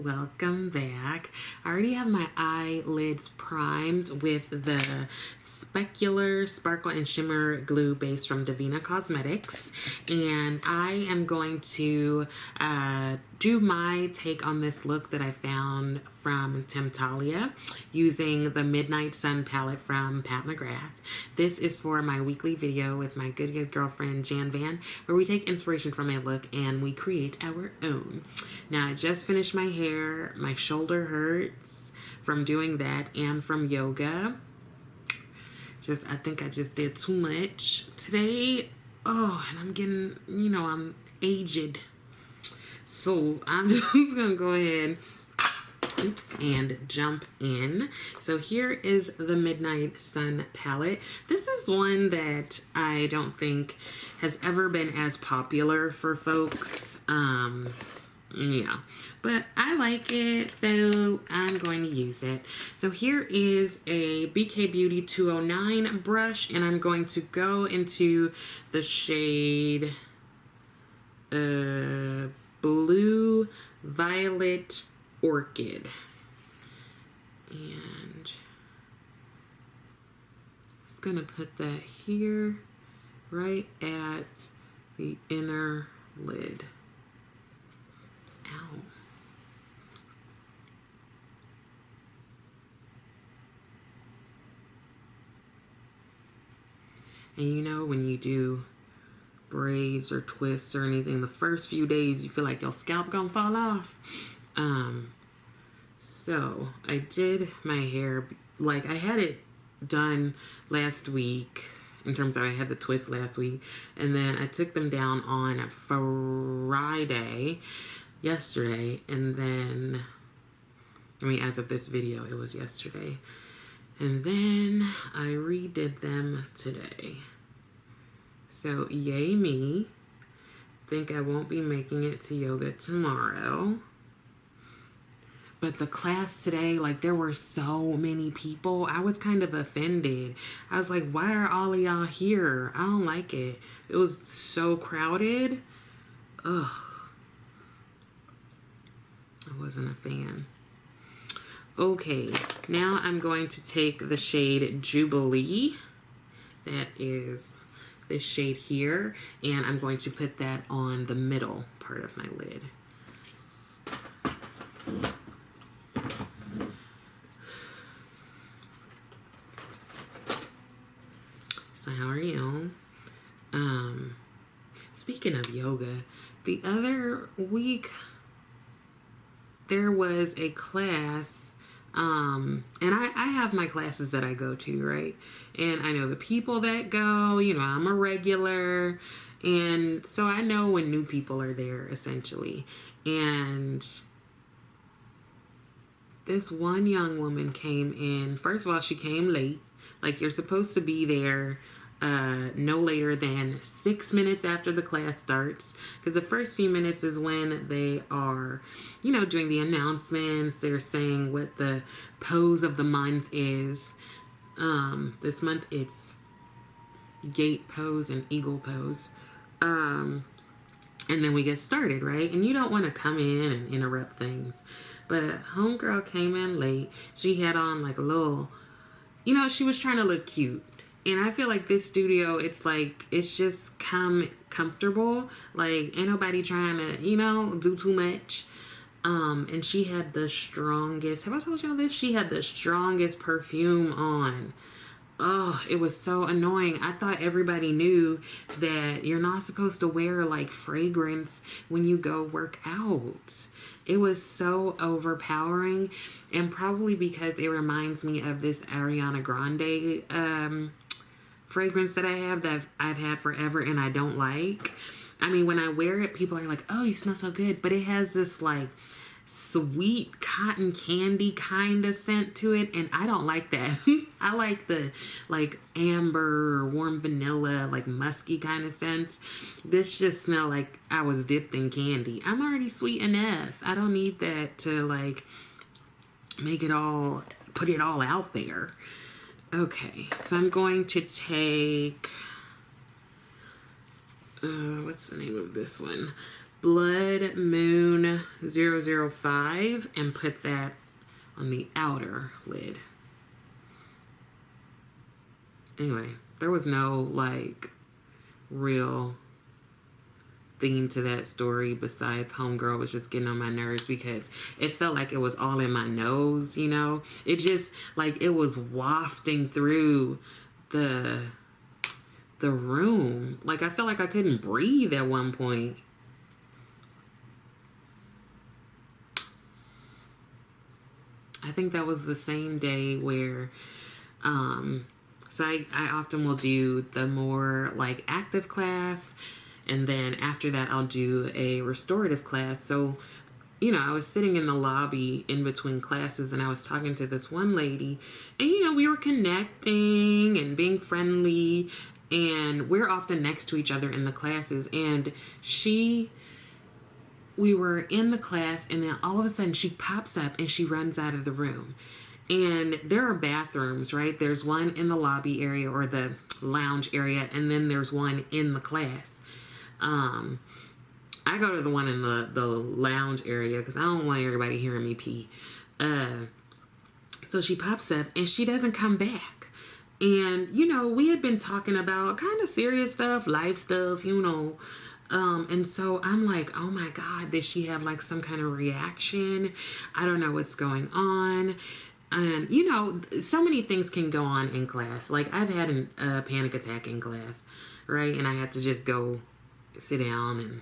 welcome back. I already have my eyelids primed with the Specular Sparkle and Shimmer Glue Base from Davina Cosmetics, and I am going to do my take on this look that I found from Temptalia using the Midnight Sun palette from Pat McGrath. This is for my weekly video with my good girlfriend Jan Van, where we take inspiration from a look and we create our own. Now, I just finished my hair. My shoulder hurts from doing that and from yoga. I think I just did too much today. Oh, and I'm getting, I'm aged. So I'm just gonna go ahead, and jump in. So here is the Midnight Sun palette. This is one that I don't think has ever been as popular for folks. Yeah, but I like it, so I'm going to use it. So here is a BK Beauty 209 brush, and I'm going to go into the shade Blue Violet Orchid. And I'm just going to put that here, right at the inner lid. Ow. And when you do braids or twists or anything, the first few days you feel like your scalp gonna fall off. So I did my hair, like I had it done last week, in terms of I had the twist last week, and then I took them down on yesterday, and then, as of this video, it was yesterday. And then I redid them today. So, yay me. Think I won't be making it to yoga tomorrow. But the class today, there were so many people. I was kind of offended. I was like, why are all of y'all here? I don't like it. It was so crowded. Ugh. I wasn't a fan. Okay, now I'm going to take the shade Jubilee. That is this shade here. And I'm going to put that on the middle part of my lid. So how are you? Speaking of yoga, the other week there was a class, and I have my classes that I go to, right? And I know the people that go, I'm a regular, and so I know when new people are there, essentially. And this one young woman came in. First of all, she came late. You're supposed to be there no later than 6 minutes after the class starts, because the first few minutes is when they are, doing the announcements. They're saying what the pose of the month is. This month it's gate pose and eagle pose. And then we get started, right? And you don't want to come in and interrupt things. But homegirl came in late. She had on a little, she was trying to look cute. And I feel like this studio, it's just comfortable. Ain't nobody trying to, do too much. And she had the strongest, have I told y'all this? She had the strongest perfume on. Oh, it was so annoying. I thought everybody knew that you're not supposed to wear fragrance when you go work out. It was so overpowering, and probably because it reminds me of this Ariana Grande fragrance that I've had forever and I don't like. When I wear it, people are like, oh, you smell so good, but it has this sweet cotton candy kind of scent to it, and I don't like that. I like the amber or warm vanilla, musky kind of scents. This just smelled like I was dipped in candy. I'm already sweet enough. I don't need that to put it all out there. Okay, so I'm going to take what's the name of this one? Blood Moon 005 and put that on the outer lid. Anyway, there was no like real theme to that story besides homegirl was just getting on my nerves because it felt like it was all in my nose, you know? It just like it was wafting through the room. Like I felt like I couldn't breathe at one point. I think that was the same day where so I often will do the more like active class, and then after that I'll do a restorative class. So, you know, I was sitting in the lobby in between classes and I was talking to this one lady, and you know, we were connecting and being friendly, and we're often next to each other in the classes, and we were in the class, and then all of a sudden she pops up and she runs out of the room. And there are bathrooms, right? There's one in the lobby area or the lounge area, and then there's one in the class. I go to the one in the lounge area because I don't want everybody hearing me pee. So she pops up and she doesn't come back. And, you know, we had been talking about kind of serious stuff, life stuff, you know. And so I'm like, oh my God, did she have like some kind of reaction? I don't know what's going on. And, you know, so many things can go on in class. Like I've had a panic attack in class, right? And I had to just go sit down and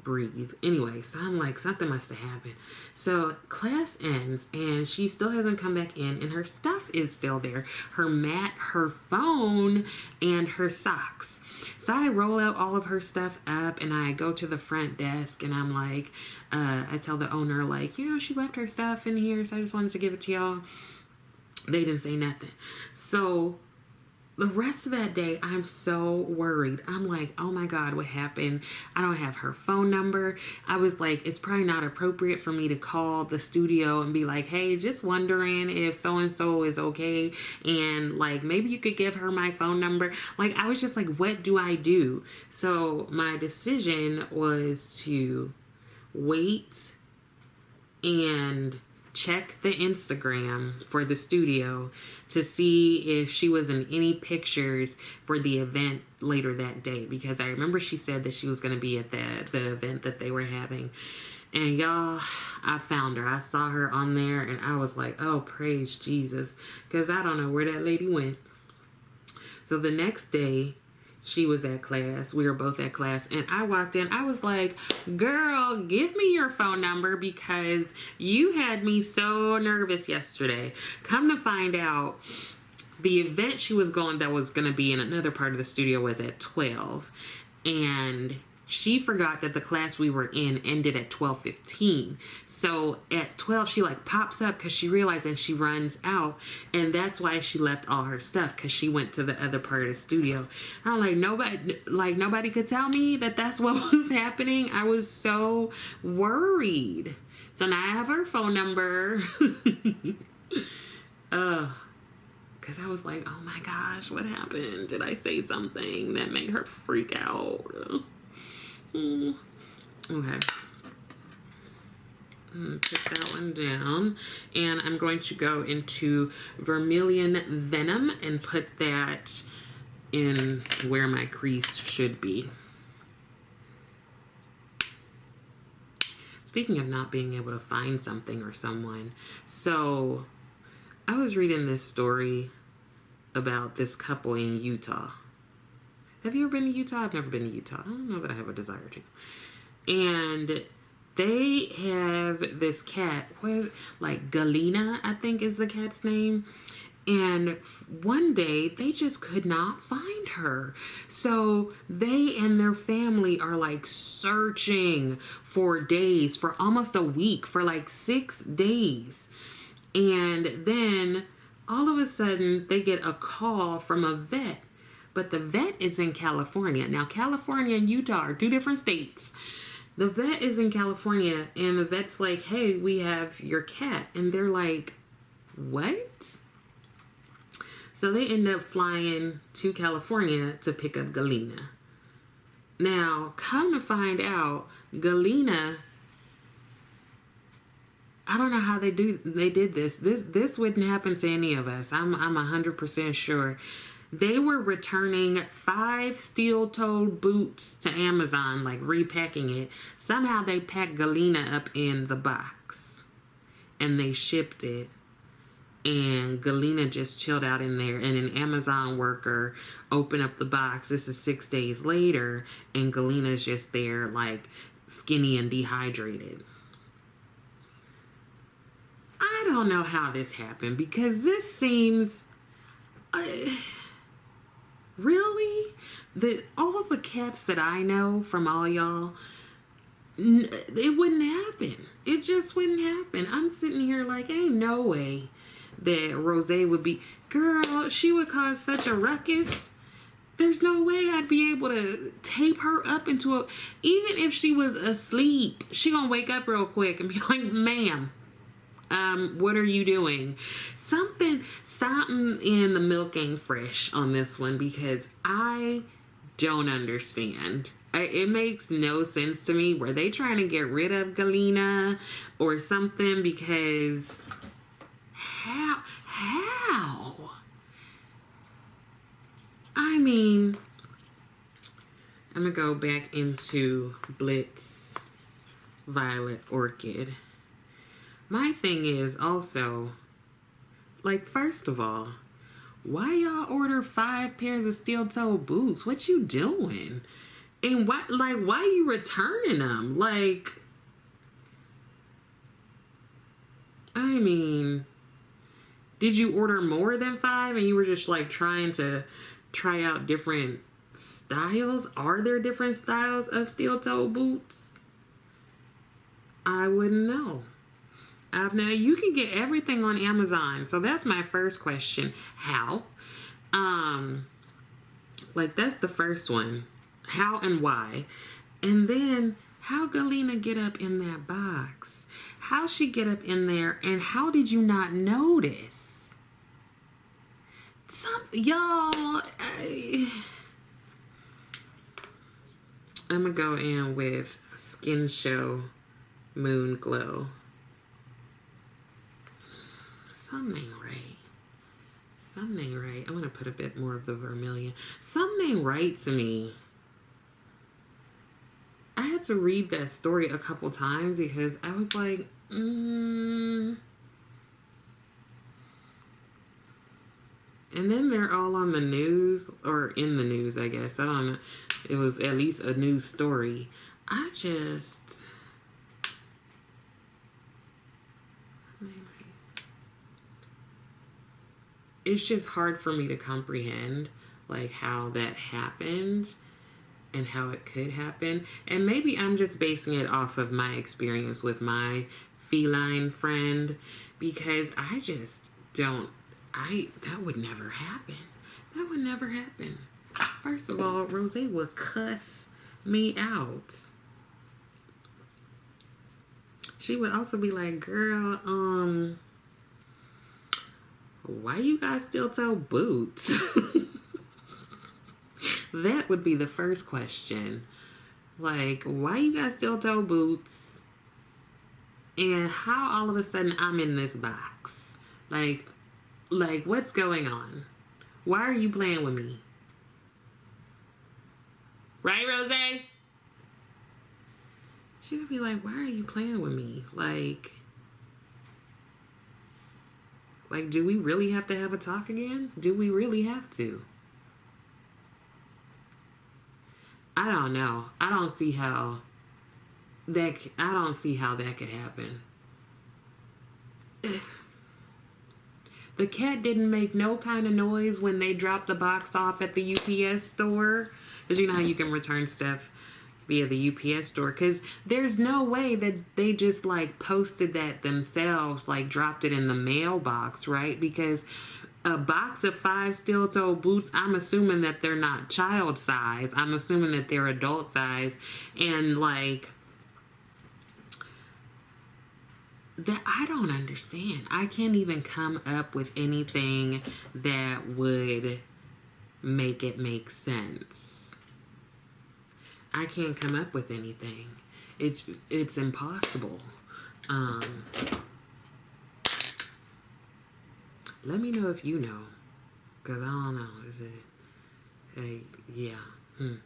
breathe. Anyway, so I'm like, something must have happened. So class ends and she still hasn't come back in, and her stuff is still there. Her mat, her phone, and her socks. So I roll out all of her stuff up and I go to the front desk and I'm like, I tell the owner, like, you know, she left her stuff in here, so I just wanted to give it to y'all. They didn't say nothing. So the rest of that day, I'm so worried. I'm like, oh my God, what happened? I don't have her phone number. I was like, it's probably not appropriate for me to call the studio and be like, hey, just wondering if so-and-so is okay. And like, maybe you could give her my phone number. Like, I was just like, what do I do? So my decision was to wait and check the Instagram for the studio to see if she was in any pictures for the event later that day, because I remember she said that she was going to be at the event that they were having. And y'all, I found her. I saw her on there and I was like, oh, praise Jesus, because I don't know where that lady went. So the next day, she was at class. We were both at class. And I walked in. I was like, girl, give me your phone number because you had me so nervous yesterday. Come to find out, the event she was going that was going to be in another part of the studio was at 12. And she forgot that the class we were in ended at 12:15. So at 12, she like pops up because she realized, and she runs out. And that's why she left all her stuff, because she went to the other part of the studio. I'm like, nobody could tell me that that's what was happening. I was so worried. So now I have her phone number. Because I was like, oh my gosh, what happened? Did I say something that made her freak out? Okay. Put that one down. And I'm going to go into Vermilion Venom and put that in where my crease should be. Speaking of not being able to find something or someone, so I was reading this story about this couple in Utah. Have you ever been to Utah? I've never been to Utah. I don't know that I have a desire to. And they have this cat, like Galena, I think is the cat's name. And one day they just could not find her. So they and their family are like searching for days, for almost a week, for like 6 days. And then all of a sudden they get a call from a vet. But the vet is in California. Now, California and Utah are 2 different states. The vet is in California, and the vet's like, hey, we have your cat. And they're like, what? So they end up flying to California to pick up Galena. Now, come to find out, Galena, I don't know how they did this. This wouldn't happen to any of us. I'm 100% sure. They were returning 5 steel-toed boots to Amazon, like repacking it. Somehow they packed Galena up in the box and they shipped it. And Galena just chilled out in there, and an Amazon worker opened up the box. This is 6 days later, and Galena's just there, like, skinny and dehydrated. I don't know how this happened, because this seems... really? All the cats that I know from all y'all, it wouldn't happen. It just wouldn't happen. I'm sitting here like, ain't no way that Rose would be... Girl, she would cause such a ruckus. There's no way I'd be able to tape her up into a... Even if she was asleep, she gonna wake up real quick and be like, ma'am, what are you doing? Something in the milk ain't fresh on this one, because I don't understand. It makes no sense to me. Were they trying to get rid of Galena or something? Because how? I mean, I'm gonna go back into Blitz Violet Orchid. My thing is also, like, first of all, why y'all order 5 pairs of steel-toed boots? What you doing? And why you returning them? Like, I mean, did you order more than 5 and you were just, like, trying to try out different styles? Are there different styles of steel-toed boots? I wouldn't know. Now, you can get everything on Amazon. So that's my first question. How? Like, that's the first one. How and why? And then, how Galena get up in that box? How she get up in there, and how did you not notice? Y'all, I'm gonna go in with Skin Show Moon Glow. Something ain't right. Something ain't right. I'm going to put a bit more of the vermilion. Something ain't right to me. I had to read that story a couple times because I was like, And then they're all on the news, or in the news, I guess. I don't know. It was at least a news story. It's just hard for me to comprehend, like, how that happened and how it could happen. And maybe I'm just basing it off of my experience with my feline friend, because I just don't, that would never happen. That would never happen. First of all, Rose would cuss me out. She would also be like, girl, why you got steel-toe boots? That would be the first question. Like, why you got steel-toe boots? And how all of a sudden I'm in this box? Like, what's going on? Why are you playing with me? Right, Rose? She would be like, why are you playing with me? Like, do we really have to have a talk again? Do we really have to? I don't know. I don't see how that could happen. The cat didn't make no kind of noise when they dropped the box off at the UPS store. Because you know how you can return stuff via the UPS store. Because there's no way that they just, like, posted that themselves, like, dropped it in the mailbox, right? Because a box of 5 steel-toe boots, I'm assuming that they're not child size. I'm assuming that they're adult size. And, like, that I don't understand. I can't even come up with anything that would make it make sense. I can't come up with anything. It's impossible. Let me know if you know, because I don't know. Is it, yeah. I'm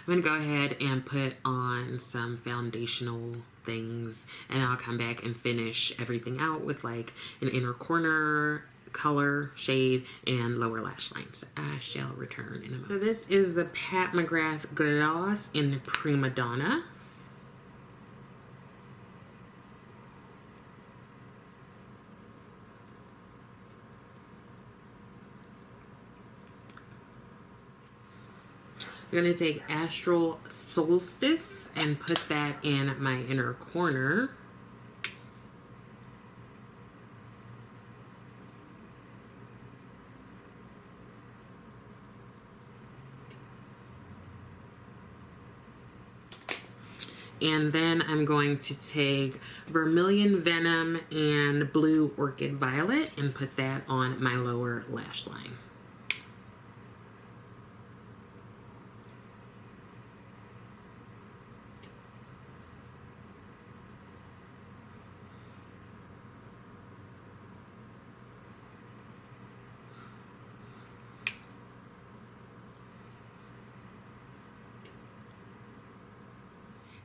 going to go ahead and put on some foundational things, and I'll come back and finish everything out with like an inner corner color shade and lower lash lines. I shall return in a moment. So this is the Pat McGrath Gloss in Prima Donna. I'm going to take Astral Solstice and put that in my inner corner. And then I'm going to take Vermilion Venom and Blue Orchid Violet and put that on my lower lash line.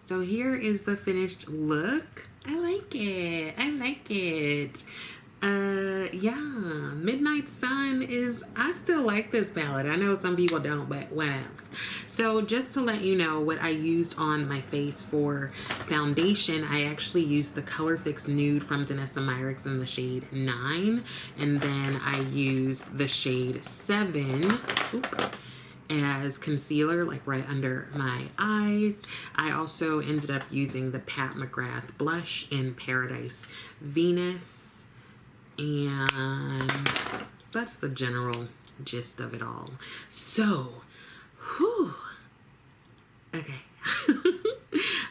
So here is the finished look. I like it. I like it. Yeah, Midnight Sun is, I still like this palette. I know some people don't, but what else? So just to let you know what I used on my face for foundation, I actually used the ColorFix Nude from Danessa Myricks in the shade 9. And then I used the shade 7. As concealer, like right under my eyes. I also ended up using the Pat McGrath blush in Paradise Venus, and that's the general gist of it all. So, whew, okay.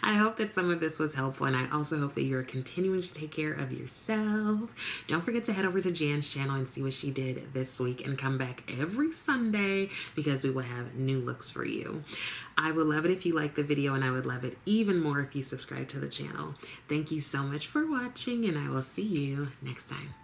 I hope that some of this was helpful, and I also hope that you're continuing to take care of yourself. Don't forget to head over to Jan's channel and see what she did this week, and come back every Sunday because we will have new looks for you. I would love it if you like the video, and I would love it even more if you subscribe to the channel. Thank you so much for watching, and I will see you next time.